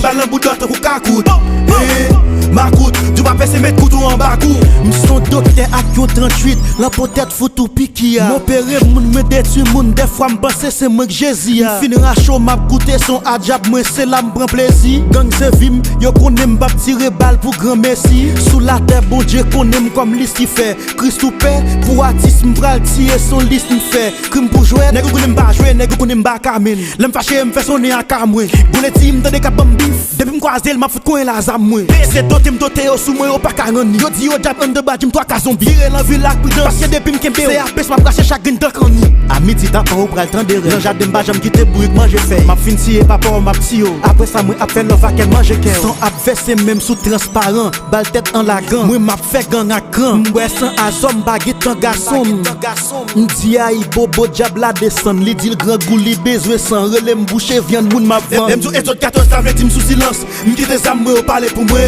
balle en bout de l'autre ou cacoute. Ma coute, tu vas passer mettre couteau en bas coup. M'son docteur Akio 38, la peut-être faut tout piquer. M'opérer moun me détruit moun, des fois m'pense c'est moi que Jésus. Finira chaud m'a goûté son adjab, moi c'est là m'prend plaisir. Gang se vim, yo connais m'bap tirer balle pour grand merci. Sous la terre bon Dieu connais comme liste qui fait. Christ ou paix, pour artiste m'pral tirer son liste m'fait. Crime pour jouer, nèg connais m'pa jouer, nèg connais m'pa camine. L'm fâché m'fait sonner en camoué. Goulé ti m'tande ka bam bif, depuis m'croiser m'a fout coin la zam moi. C'est doté m'doté sous moi au pas caroni. Yo di yo jab en de bas, j'm toi ka zombie. Vire l'envie la prudence, parce que depuis m'kembe c'est apes m'a braché chaque gagne dans cani. À midi t'as on pral temps de rêve. Dans jardin bas j'm quitter bourrique manger fait. M'a fin tirer papa m'a petit yo. Après ça moi a fait love à qu'elle manger qu'elle. Son ap verser même sous transparent, balle tête en la gang. Moi m'a fait gang à cran. M'wè sans azom baguette en garçon. M'di aïe bobo diable la descend. Li dit le grand goût li besoin sans relais m'boucher viande moun m'a vend. M'dou et 14 ça veut dire sous silence. M'quitte ça moi parler pour moi.